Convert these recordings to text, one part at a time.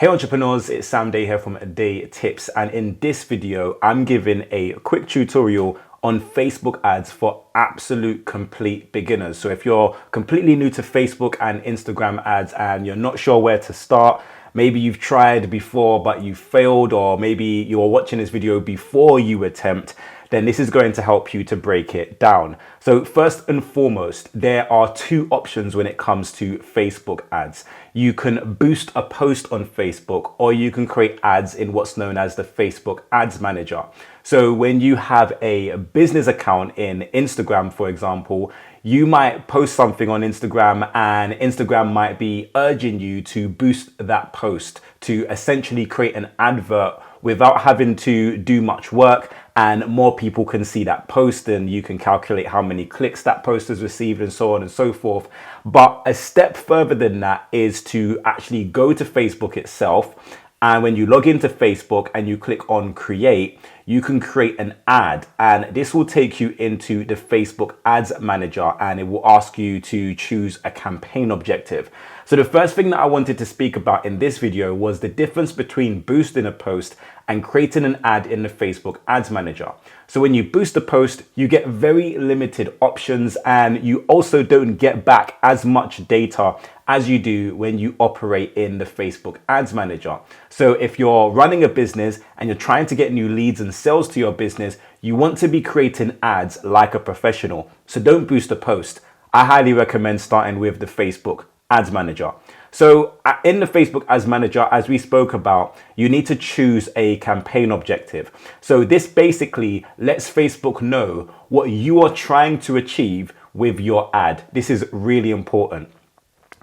Hey entrepreneurs, it's Sam Day here from Day Tips, and in this video I'm giving a quick tutorial on Facebook ads for absolute complete beginners. So if you're completely new to Facebook and Instagram ads and you're not sure where to start, maybe you've tried before but you failed, or maybe you're watching this video before you attempt, then this is going to help you to break it down. So first and foremost, there are two options when it comes to Facebook ads. You can boost a post on Facebook, or you can create ads in what's known as the Facebook Ads Manager. So when you have a business account in Instagram, for example, you might post something on Instagram and Instagram might be urging you to boost that post to essentially create an advert without having to do much work, and more people can see that post and you can calculate how many clicks that post has received and so on and so forth. But a step further than that is to actually go to Facebook itself, and when you log into Facebook and you click on create, you can create an ad, and this will take you into the Facebook Ads Manager and it will ask you to choose a campaign objective. So the first thing that I wanted to speak about in this video was the difference between boosting a post and creating an ad in the Facebook Ads Manager. So when you boost a post, you get very limited options, and you also don't get back as much data as you do when you operate in the Facebook Ads Manager. So if you're running a business and you're trying to get new leads and sales to your business, you want to be creating ads like a professional. So don't boost a post. I highly recommend starting with the Facebook Ads Manager. So in the Facebook Ads Manager, as we spoke about, you need to choose a campaign objective. So this basically lets Facebook know what you are trying to achieve with your ad. This is really important.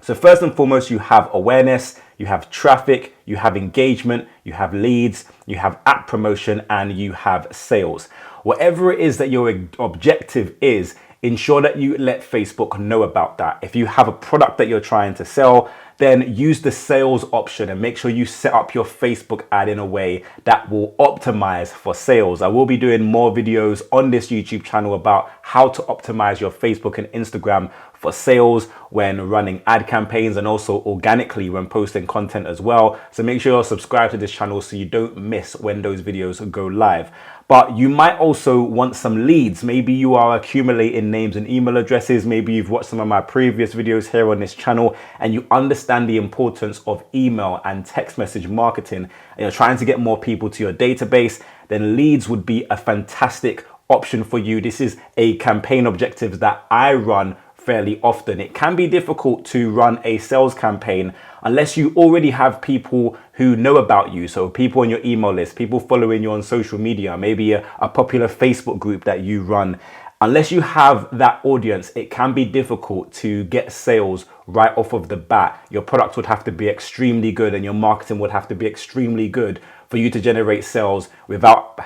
So first and foremost, you have awareness, you have traffic, you have engagement, you have leads, you have app promotion, and you have sales. Whatever it is that your objective is, ensure that you let Facebook know about that. If you have a product that you're trying to sell, then use the sales option and make sure you set up your Facebook ad in a way that will optimize for sales. I will be doing more videos on this YouTube channel about how to optimize your Facebook and Instagram for sales when running ad campaigns, and also organically when posting content as well. So make sure you're subscribed to this channel so you don't miss when those videos go live. But you might also want some leads. Maybe you are accumulating names and email addresses. Maybe you've watched some of my previous videos here on this channel and you understand the importance of email and text message marketing, and you're trying to get more people to your database. Then leads would be a fantastic option for you. This is a campaign objective that I run fairly often. It can be difficult to run a sales campaign unless you already have people who know about you. So people on your email list, people following you on social media, maybe a popular Facebook group that you run. Unless you have that audience, it can be difficult to get sales right off of the bat. Your product would have to be extremely good and your marketing would have to be extremely good for you to generate sales without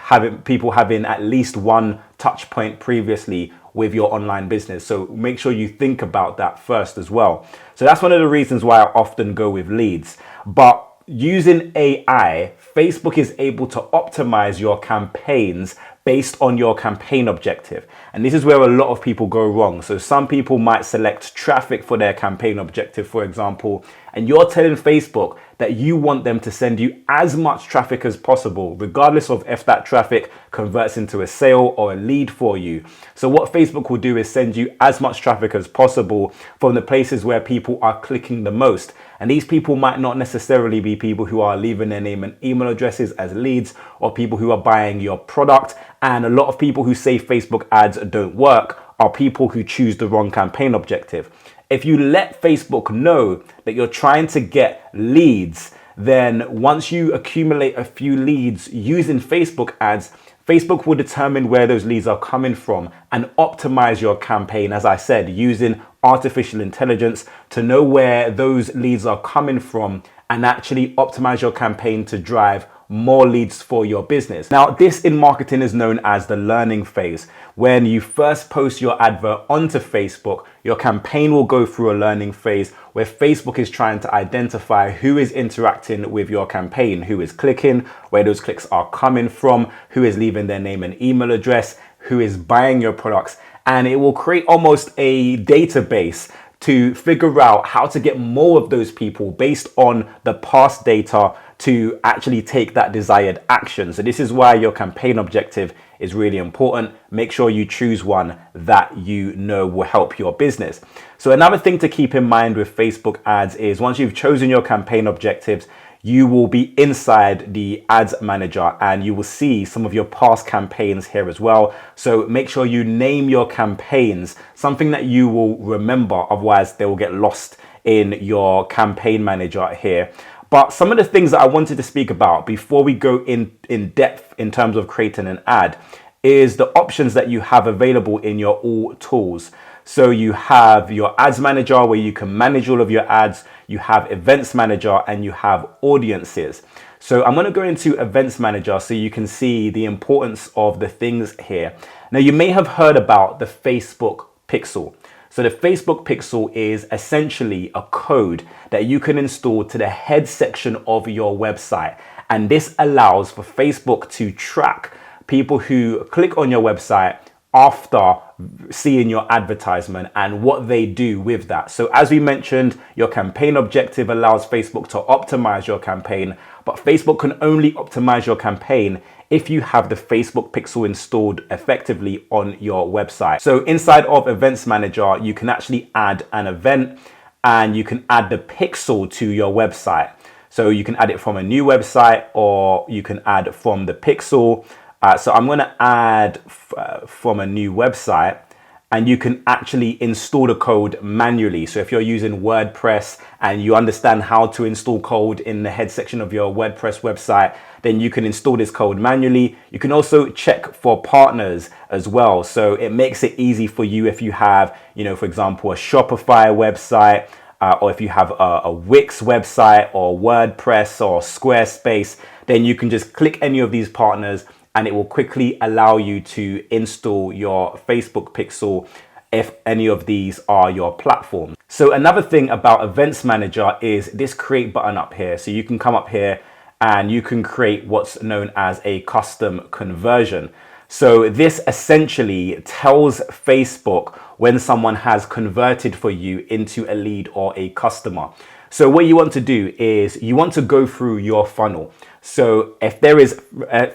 people having at least one touch point previously with your online business. So make sure you think about that first as well. So that's one of the reasons why I often go with leads. But using AI, Facebook is able to optimize your campaigns based on your campaign objective. And this is where a lot of people go wrong. So some people might select traffic for their campaign objective, for example, and you're telling Facebook that you want them to send you as much traffic as possible, regardless of if that traffic converts into a sale or a lead for you. So what Facebook will do is send you as much traffic as possible from the places where people are clicking the most. And these people might not necessarily be people who are leaving their name and email addresses as leads, or people who are buying your product. And a lot of people who say Facebook ads don't work are people who choose the wrong campaign objective. If you let Facebook know that you're trying to get leads, then once you accumulate a few leads using Facebook ads, Facebook will determine where those leads are coming from and optimize your campaign, as I said, using artificial intelligence to know where those leads are coming from and actually optimize your campaign to drive more leads for your business. Now, this in marketing is known as the learning phase. When you first post your advert onto Facebook, your campaign will go through a learning phase where Facebook is trying to identify who is interacting with your campaign, who is clicking, where those clicks are coming from, who is leaving their name and email address, who is buying your products, and it will create almost a database to figure out how to get more of those people based on the past data to actually take that desired action. So this is why your campaign objective is really important. Make sure you choose one that you know will help your business. So another thing to keep in mind with Facebook ads is once you've chosen your campaign objectives, you will be inside the ads manager and you will see some of your past campaigns here as well. So make sure you name your campaigns, something that you will remember, otherwise they will get lost in your campaign manager here. But some of the things that I wanted to speak about before we go in depth in terms of creating an ad is the options that you have available in your all tools. So you have your ads manager where you can manage all of your ads, you have events manager, and you have audiences. So I'm going to go into events manager so you can see the importance of the things here. Now you may have heard about the Facebook pixel. So the Facebook pixel is essentially a code that you can install to the head section of your website. And this allows for Facebook to track people who click on your website after seeing your advertisement and what they do with that. So as we mentioned, your campaign objective allows Facebook to optimize your campaign, but Facebook can only optimize your campaign if you have the Facebook pixel installed effectively on your website. So inside of Events Manager, you can actually add an event and you can add the pixel to your website. So you can add it from a new website or you can add from the pixel. So I'm going to add from a new website, and you can actually install the code manually. So if you're using WordPress and you understand how to install code in the head section of your WordPress website, then you can install this code manually. You can also check for partners as well. So it makes it easy for you if you have, for example, a Shopify website, or if you have a Wix website or WordPress or Squarespace, then you can just click any of these partners and it will quickly allow you to install your Facebook pixel if any of these are your platforms. So another thing about Events Manager is this create button up here. So you can come up here and you can create what's known as a custom conversion. So this essentially tells Facebook when someone has converted for you into a lead or a customer. So what you want to do is you want to go through your funnel. So if there is,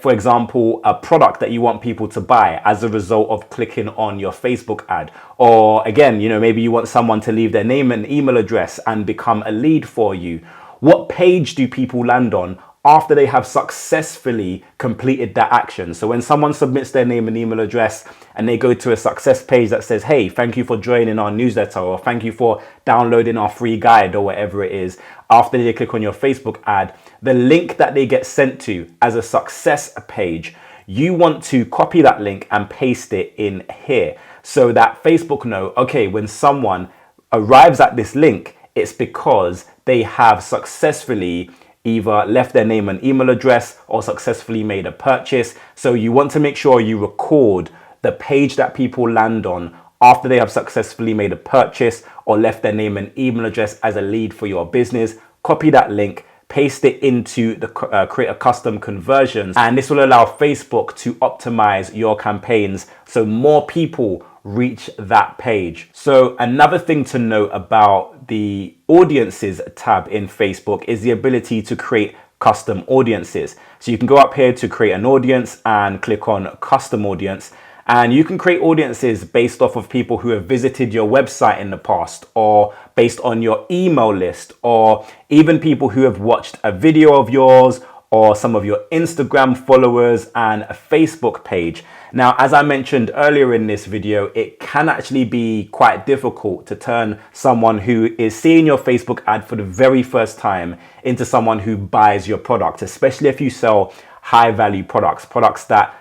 for example, a product that you want people to buy as a result of clicking on your Facebook ad, or again, maybe you want someone to leave their name and email address and become a lead for you. What page do people land on after they have successfully completed that action? So when someone submits their name and email address and they go to a success page that says, hey, thank you for joining our newsletter, or thank you for downloading our free guide, or whatever it is, after they click on your Facebook ad, the link that they get sent to as a success page, you want to copy that link and paste it in here so that Facebook know, okay, when someone arrives at this link, it's because they have successfully either left their name and email address or successfully made a purchase. So you want to make sure you record the page that people land on after they have successfully made a purchase or left their name and email address as a lead for your business. Copy that link, paste it into the create a custom conversions, and this will allow Facebook to optimize your campaigns so more people reach that page. So another thing to note about the audiences tab in Facebook is the ability to create custom audiences. So you can go up here to create an audience and click on custom audience, and you can create audiences based off of people who have visited your website in the past, or based on your email list, or even people who have watched a video of yours, or some of your Instagram followers and a Facebook page. Now, as I mentioned earlier in this video, it can actually be quite difficult to turn someone who is seeing your Facebook ad for the very first time into someone who buys your product, especially if you sell high value products that,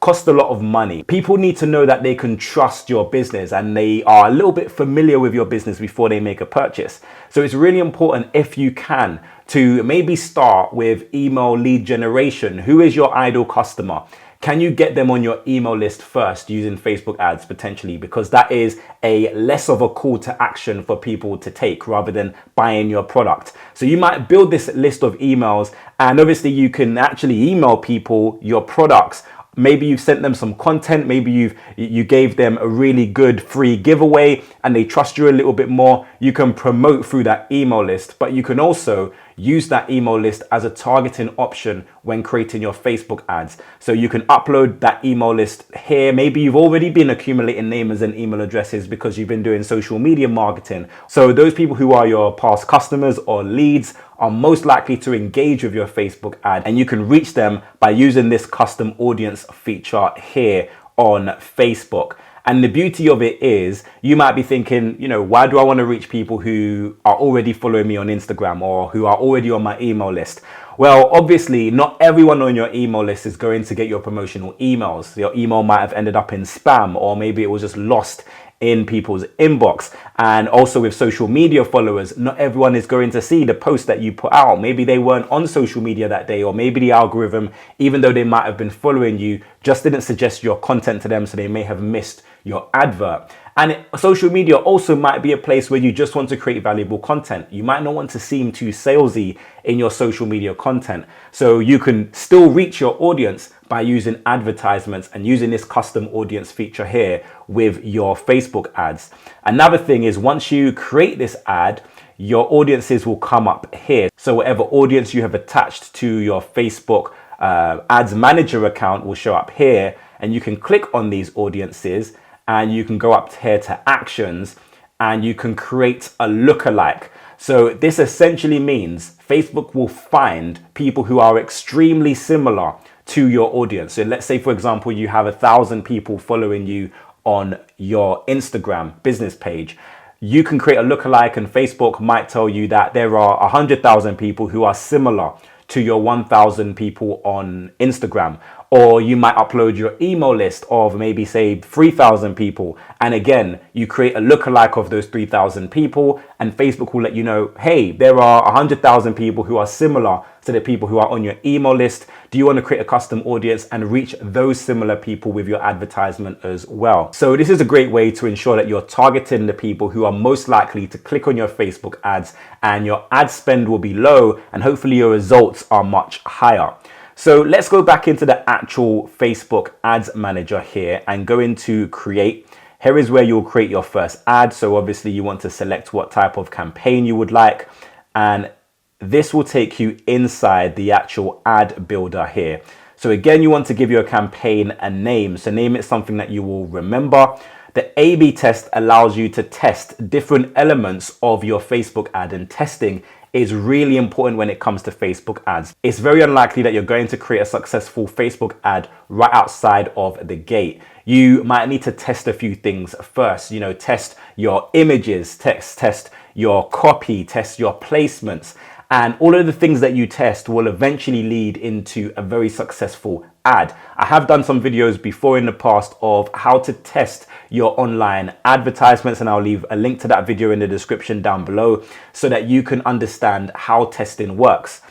cost a lot of money. People need to know that they can trust your business and they are a little bit familiar with your business before they make a purchase. So it's really important, if you can, to maybe start with email lead generation. Who is your ideal customer? Can you get them on your email list first using Facebook ads potentially? Because that is a less of a call to action for people to take rather than buying your product. So you might build this list of emails, and obviously you can actually email people your products maybe you've sent them some content, maybe you gave them a really good free giveaway and they trust you a little bit more. You can promote through that email list, but you can also use that email list as a targeting option when creating your Facebook ads. So you can upload that email list here. Maybe you've already been accumulating names and email addresses because you've been doing social media marketing. So those people who are your past customers or leads are most likely to engage with your Facebook ad, and you can reach them by using this custom audience feature here on Facebook. And the beauty of it is, you might be thinking, why do I want to reach people who are already following me on Instagram or who are already on my email list? Well, obviously, not everyone on your email list is going to get your promotional emails. Your email might have ended up in spam, or maybe it was just lost in people's inbox. And also with social media followers, not everyone is going to see the post that you put out. Maybe they weren't on social media that day, or maybe the algorithm, even though they might have been following you, just didn't suggest your content to them, so they may have missed your advert. And social media also might be a place where you just want to create valuable content. You might not want to seem too salesy in your social media content. So you can still reach your audience by using advertisements and using this custom audience feature here with your Facebook ads. Another thing is, once you create this ad, your audiences will come up here. So whatever audience you have attached to your Facebook ads manager account will show up here, and you can click on these audiences and you can go up here to actions and you can create a lookalike. So this essentially means Facebook will find people who are extremely similar to your audience. So let's say, for example, you have 1,000 people following you on your Instagram business page. You can create a lookalike, and Facebook might tell you that there are 100,000 people who are similar to your 1,000 people on Instagram. Or you might upload your email list of maybe say 3,000 people. And again, you create a lookalike of those 3,000 people, and Facebook will let you know, hey, there are 100,000 people who are similar to the people who are on your email list. Do you want to create a custom audience and reach those similar people with your advertisement as well? So this is a great way to ensure that you're targeting the people who are most likely to click on your Facebook ads, and your ad spend will be low and hopefully your results are much higher. So let's go back into the actual Facebook ads manager here and go into create. Here is where you'll create your first ad. So obviously you want to select what type of campaign you would like, and this will take you inside the actual ad builder here. So again, you want to give your campaign a name. So name it something that you will remember. The A/B test allows you to test different elements of your Facebook ad, and testing is really important when it comes to Facebook ads. It's very unlikely that you're going to create a successful Facebook ad right outside of the gate. You might need to test a few things first. Test your images, test your copy, test your placements. And all of the things that you test will eventually lead into a very successful ad. I have done some videos before in the past of how to test your online advertisements, and I'll leave a link to that video in the description down below so that you can understand how testing works.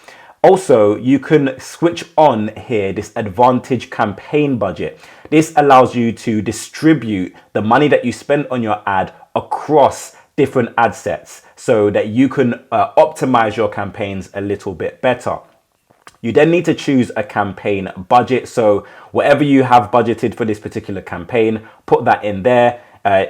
Also, you can switch on here this advantage campaign budget. This allows you to distribute the money that you spend on your ad across different ad sets so that you can optimize your campaigns a little bit better. You then need to choose a campaign budget. So whatever you have budgeted for this particular campaign, put that in there.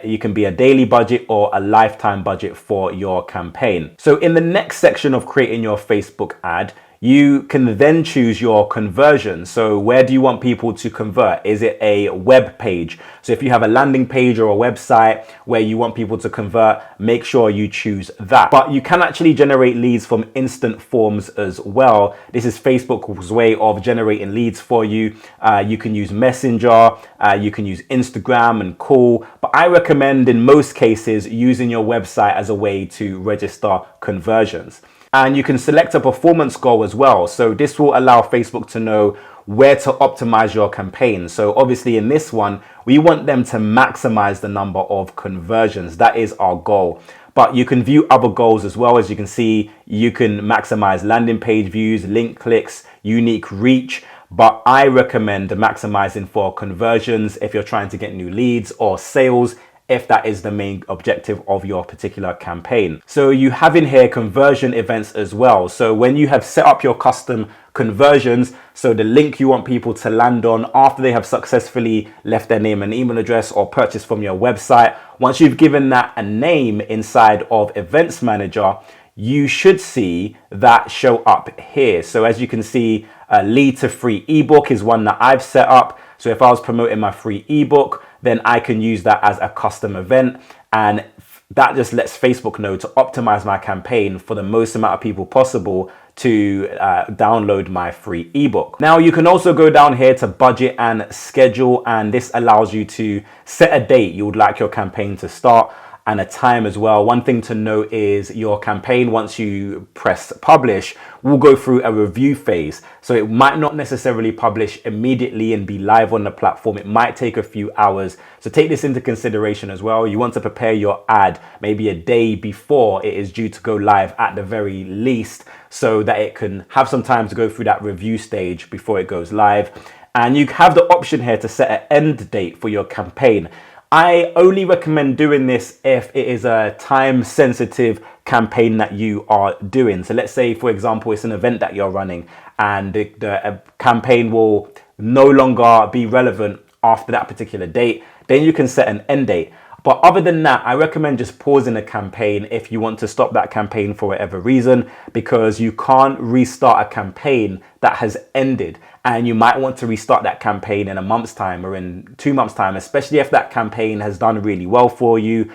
You can be a daily budget or a lifetime budget for your campaign. So in the next section of creating your Facebook ad, you can then choose your conversion. So where do you want people to convert? Is it a web page? So if you have a landing page or a website where you want people to convert, make sure you choose that. But you can actually generate leads from instant forms as well. This is Facebook's way of generating leads for you. You can use Messenger, you can use Instagram and call, but I recommend in most cases using your website as a way to register conversions. And you can select a performance goal as well. So this will allow Facebook to know where to optimize your campaign. So obviously in this one, we want them to maximize the number of conversions. That is our goal. But you can view other goals as well. As you can see, you can maximize landing page views, link clicks, unique reach. But I recommend maximizing for conversions if you're trying to get new leads or sales. if that is the main objective of your particular campaign. So you have in here conversion events as well. So when you have set up your custom conversions, so the link you want people to land on after they have successfully left their name and email address or purchased from your website, once you've given that a name inside of Events Manager, you should see that show up here. So as you can see, lead to free ebook is one that I've set up. So if I was promoting my free ebook, then I can use that as a custom event, and that just lets Facebook know to optimize my campaign for the most amount of people possible to download my free ebook. Now you can also go down here to budget and schedule, and this allows you to set a date you would like your campaign to start and a time as well. One thing to note is your campaign, once you press publish, will go through a review phase. So it might not necessarily publish immediately and be live on the platform. It might take a few hours. So take this into consideration as well. You want to prepare your ad maybe a day before it is due to go live at the very least, so that it can have some time to go through that review stage before it goes live. And you have the option here to set an end date for your campaign. I only recommend doing this if it is a time sensitive campaign that you are doing. So let's say, for example, it's an event that you're running and the campaign will no longer be relevant after that particular date. Then you can set an end date. But other than that, I recommend just pausing a campaign if you want to stop that campaign for whatever reason, because you can't restart a campaign that has ended. And you might want to restart that campaign in a month's time or in 2 months' time, especially if that campaign has done really well for you.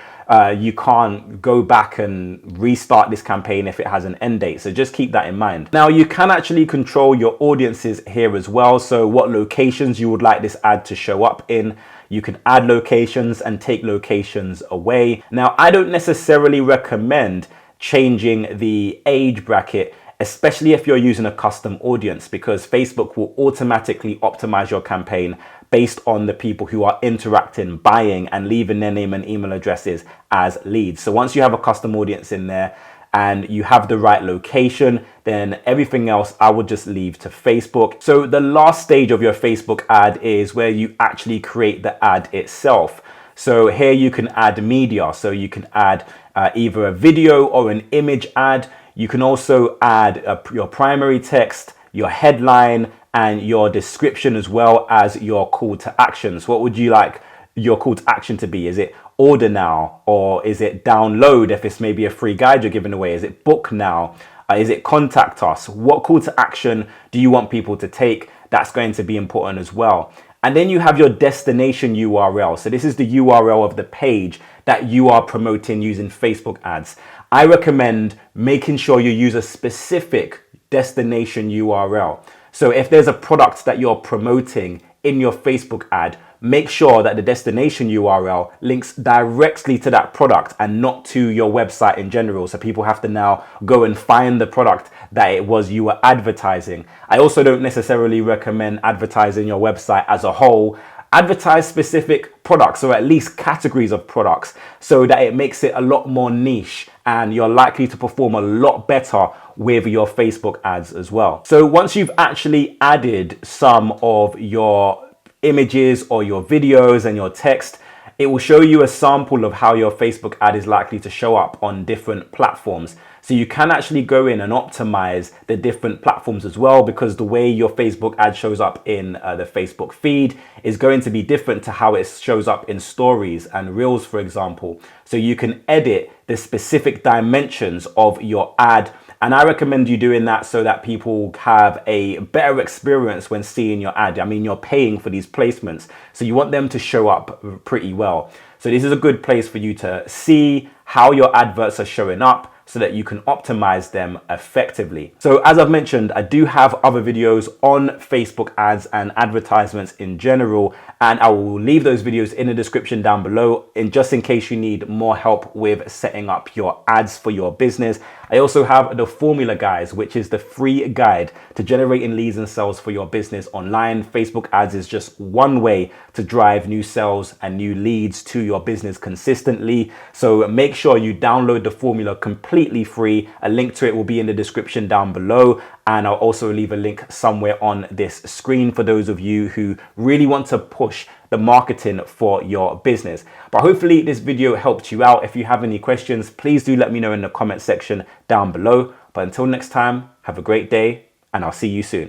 You can't go back and restart this campaign if it has an end date. So just keep that in mind. Now you can actually control your audiences here as well. So what locations you would like this ad to show up in. You can add locations and take locations away. Now, I don't necessarily recommend changing the age bracket, especially if you're using a custom audience, because Facebook will automatically optimize your campaign based on the people who are interacting, buying, and leaving their name and email addresses as leads. So once you have a custom audience in there and you have the right location, then everything else I would just leave to Facebook. So the last stage of your Facebook ad is where you actually create the ad itself. So here you can add media. So you can add either a video or an image ad. You can also add your primary text, your headline, and your description, as well as your call to actions. What would you like your call to action to be? Is it order now, or is it download if it's maybe a free guide you're giving away? Is it book now? Is it contact us? What call to action do you want people to take? That's going to be important as well. And then you have your destination URL. So this is the URL of the page that you are promoting using Facebook ads. I recommend making sure you use a specific destination URL. So if there's a product that you're promoting in your Facebook ad, make sure that the destination URL links directly to that product and not to your website in general. So people have to now go and find the product that it was you were advertising. I also don't necessarily recommend advertising your website as a whole. Advertise specific products, or at least categories of products, so that it makes it a lot more niche and you're likely to perform a lot better with your Facebook ads as well. So once you've actually added some of your images or your videos and your text, it will show you a sample of how your Facebook ad is likely to show up on different platforms. So you can actually go in and optimize the different platforms as well, because the way your Facebook ad shows up in the Facebook feed is going to be different to how it shows up in stories and reels, for example. So you can edit the specific dimensions of your ad. And I recommend you doing that so that people have a better experience when seeing your ad. I mean, you're paying for these placements, so you want them to show up pretty well. So this is a good place for you to see how your adverts are showing up, so that you can optimize them effectively. So as I've mentioned, I do have other videos on Facebook ads and advertisements in general, and I will leave those videos in the description down below, just in case you need more help with setting up your ads for your business. I also have the Formula Guys, which is the free guide to generating leads and sales for your business online. Facebook ads is just one way to drive new sales and new leads to your business consistently. So make sure you download the formula completely completely free. A link to it will be in the description down below, and I'll also leave a link somewhere on this screen for those of you who really want to push the marketing for your business. But hopefully this video helped you out. If you have any questions, please do let me know in the comment section down below. But until next time, have a great day, and I'll see you soon.